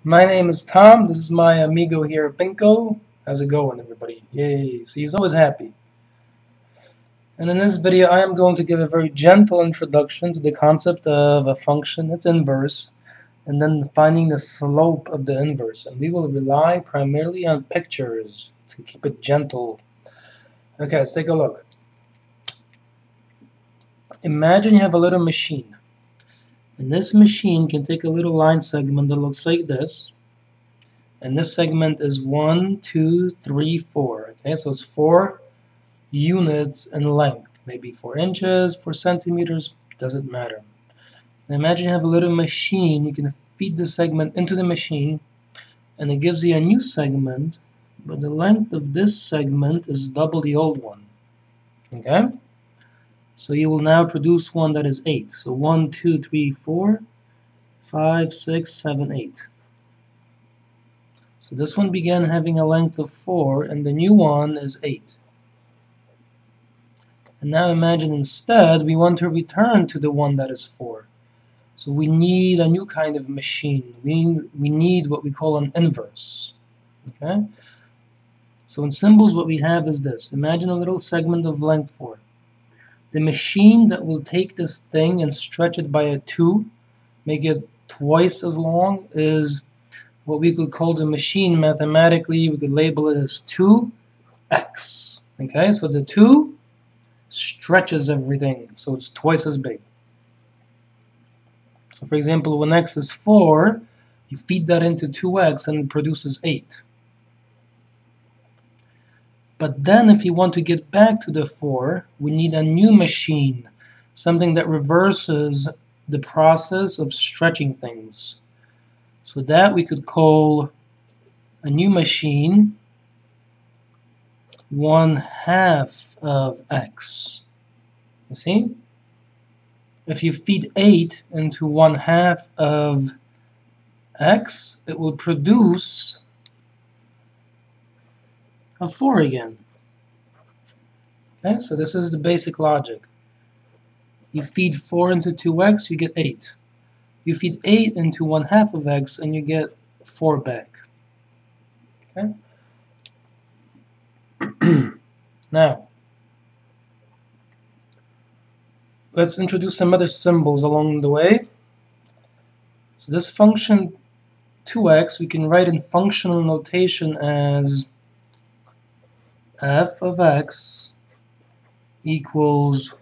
My name is Tom. This is my amigo here, Pinko. How's it going, everybody? Yay! See, he's always happy. And in this video, I am going to give a very gentle introduction to the concept of a function, its inverse, and then finding the slope of the inverse. And we will rely primarily on pictures to keep it gentle. Okay, let's take a look. Imagine you have a little machine. And this machine can take a little line segment that looks like this. And this segment is 1, 2, 3, 4. Okay, so it's 4 units in length. Maybe 4 inches, 4 centimeters, doesn't matter. Now imagine you have a little machine. You can feed the segment into the machine, and it gives you a new segment, but the length of this segment is double the old one. Okay? So you will now produce one that is 8. So 1, 2, 3, 4, 5, 6, 7, 8. So this one began having a length of 4, and the new one is 8. And now imagine instead we want to return to the one that is 4. So we need a new kind of machine. We need what we call an inverse. Okay? So in symbols what we have is this. Imagine a little segment of length 4. The machine that will take this thing and stretch it by a 2, make it twice as long, is what we could call the machine. Mathematically, we could label it as 2x. Okay, so the 2 stretches everything, so it's twice as big. So for example, when x is 4, you feed that into 2x and it produces 8. But then if you want to get back to the 4, we need a new machine, something that reverses the process of stretching things. So that we could call a new machine 1/2 of x. You see? If you feed 8 into 1/2 of x, it will produce a 4 again. Okay, so this is the basic logic. You feed 4 into 2x, you get 8. You feed 8 into 1/2 of x, and you get 4 back. Okay? Now, let's introduce some other symbols along the way. So this function 2x, we can write in functional notation as f of x equals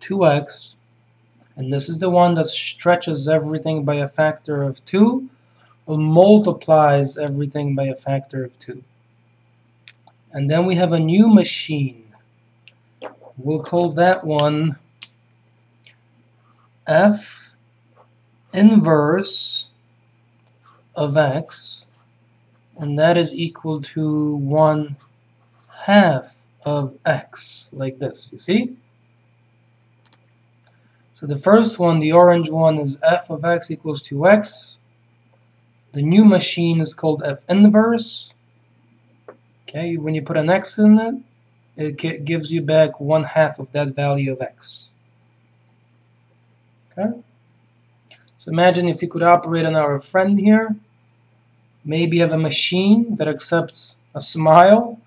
2x, and this is the one that stretches everything by a factor of 2 or multiplies everything by a factor of 2. And then we have a new machine. We'll call that one f inverse of x, and that is equal to 1/2 of x, like this, you see? So the first one, the orange one, is f of x equals 2x. The new machine is called f inverse. Okay, when you put an x in it, it gives you back 1/2 of that value of x. Okay? So imagine if you could operate on our friend here. Maybe you have a machine that accepts a smile,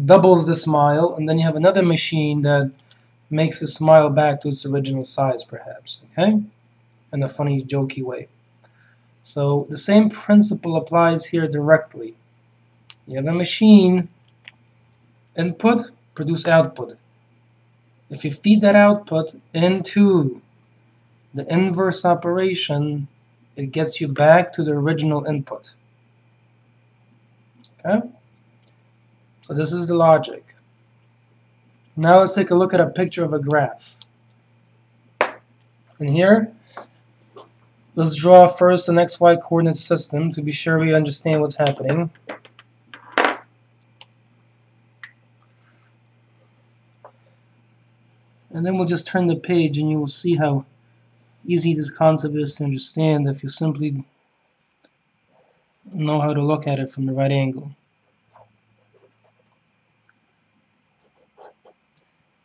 doubles the smile, and then you have another machine that makes the smile back to its original size, perhaps, okay? In a funny, jokey way. So the same principle applies here directly. You have a machine, input, produce output. If you feed that output into the inverse operation, it gets you back to the original input. Okay? So this is the logic. Now let's take a look at a picture of a graph. And here, let's draw first an XY coordinate system to be sure we understand what's happening. And then we'll just turn the page and you will see how easy this concept is to understand if you simply know how to look at it from the right angle.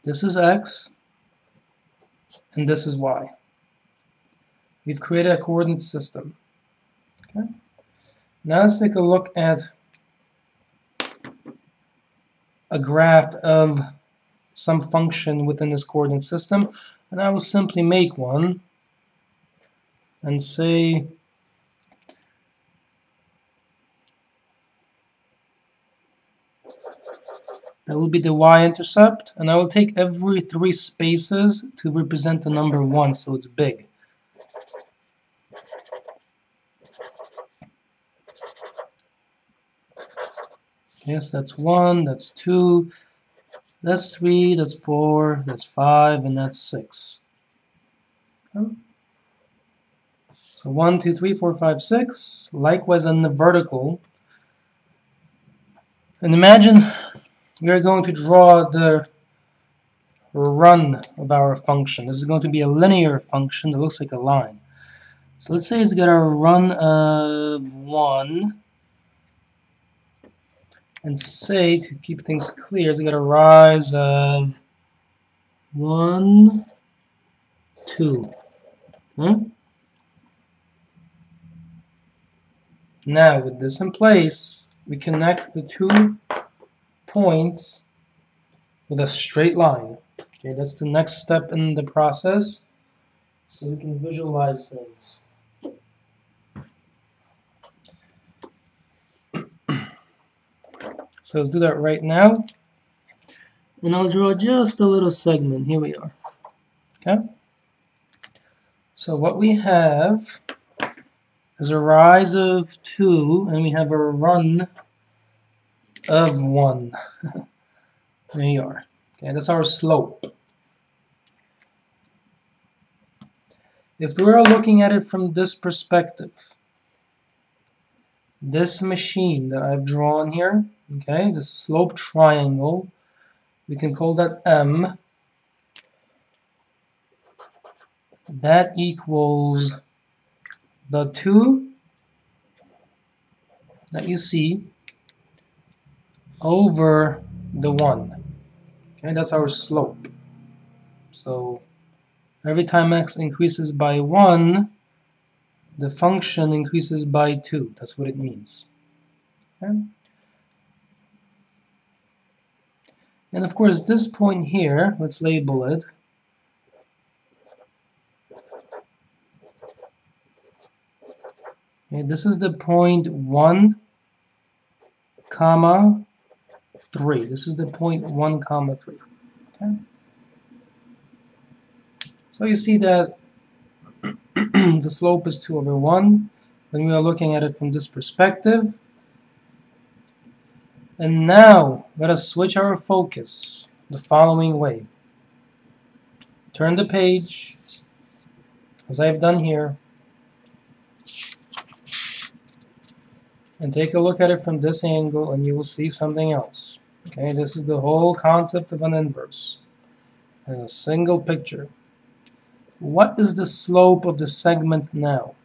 This is x, and this is y. We've created a coordinate system. Okay? Now let's take a look at a graph of some function within this coordinate system, and I will simply make one and say that will be the y-intercept, and I will take every 3 spaces to represent the number 1, so it's big. Yes, that's 1, that's 2, that's 3, that's 4, that's 5, and that's 6. Okay. So 1, 2, 3, 4, 5, 6. Likewise on the vertical. And imagine we are going to draw the run of our function. This is going to be a linear function that looks like a line. So let's say it's got a run of 1. And say, to keep things clear, it's got a rise of 1, 2. Now, with this in place, we connect the 2 points with a straight line. Okay, that's the next step in the process, so we can visualize things. So let's do that right now. And I'll draw just a little segment. Here we are. Okay? So what we have is a rise of 2, and we have a run of 1. There you are. Okay, that's our slope. If we are looking at it from this perspective, this machine that I've drawn here, okay, the slope triangle, we can call that M. That equals the 2 that you see over the 1. Okay, that's our slope. So every time x increases by 1, the function increases by 2. That's what it means. Okay? And of course, this point here, let's label it. Okay, this is the point 1, comma 3. This is the point 1, comma 3. Okay? So you see that the slope is 2 over 1 when we are looking at it from this perspective. And now let us switch our focus the following way. Turn the page, as I've done here, and take a look at it from this angle, and you will see something else. Okay, this is the whole concept of an inverse in a single picture. What is the slope of the segment now?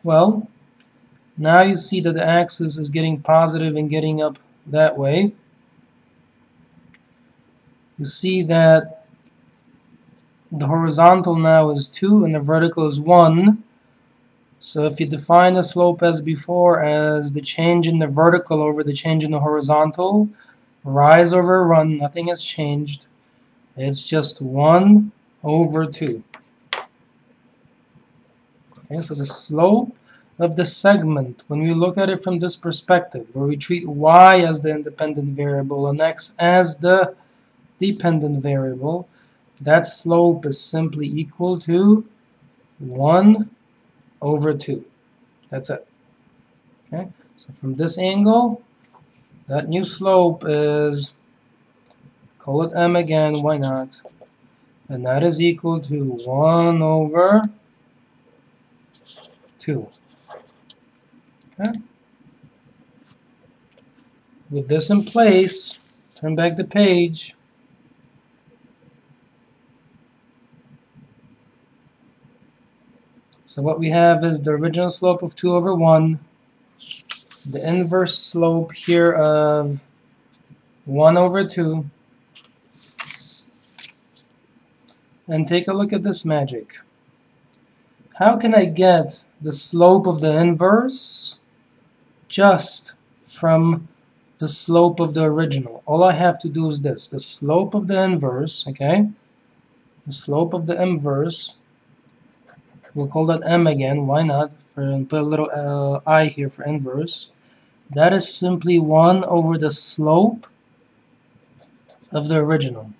Well, now you see that the axis is getting positive and getting up that way. You see that the horizontal now is 2 and the vertical is 1. So if you define the slope as before as the change in the vertical over the change in the horizontal, rise over run, nothing has changed. It's just 1 over 2. Okay, so the slope of the segment, when we look at it from this perspective, where we treat y as the independent variable and x as the dependent variable, that slope is simply equal to 1 over 2. That's it. Okay, so from this angle, that new slope is, call it m again, why not? And that is equal to 1 over 2. Okay. With this in place, turn back the page. So what we have is the original slope of 2 over 1, the inverse slope here of 1 over 2, and take a look at this magic. how can I get the slope of the inverse just from the slope of the original? All I have to do is this. The slope of the inverse, okay? The slope of the inverse, we'll call that m again, why not? Put a little I here for inverse. That is simply 1 over the slope of the original.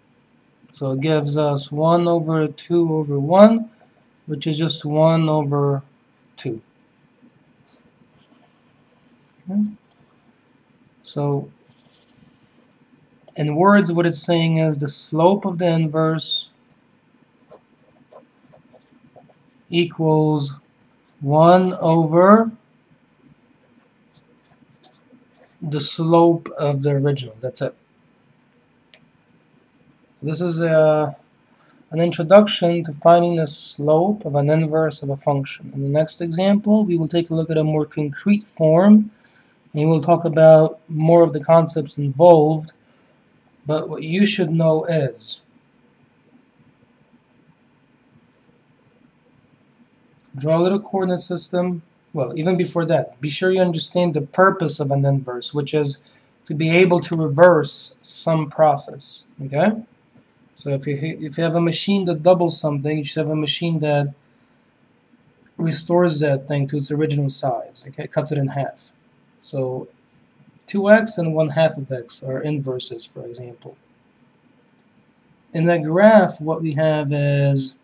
So it gives us 1 over 2 over 1, which is just 1 over 2. Okay. So in words, what it's saying is the slope of the inverse equals 1 over the slope of the original. That's it. So this is an introduction to finding the slope of an inverse of a function. In the next example, we will take a look at a more concrete form, and we'll talk about more of the concepts involved. But what you should know is draw a little coordinate system. Well, even before that, be sure you understand the purpose of an inverse, which is to be able to reverse some process. Okay? So if you have a machine that doubles something, you should have a machine that restores that thing to its original size. Okay, cuts it in half. So 2x and 1/2 of x are inverses, for example. In that graph, what we have is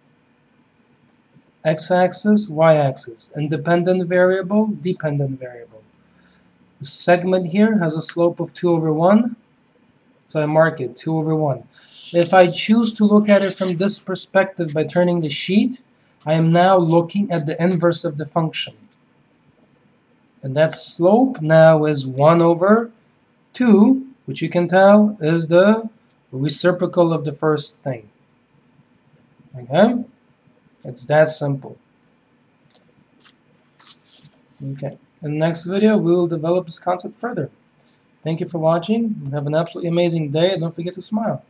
x-axis, y-axis, independent variable, dependent variable. The segment here has a slope of 2 over 1, so I mark it 2 over 1. If I choose to look at it from this perspective by turning the sheet, I am now looking at the inverse of the function. And that slope now is 1 over 2, which you can tell is the reciprocal of the first thing. Okay? It's that simple. Okay. In the next video, we will develop this concept further. Thank you for watching. Have an absolutely amazing day, and don't forget to smile.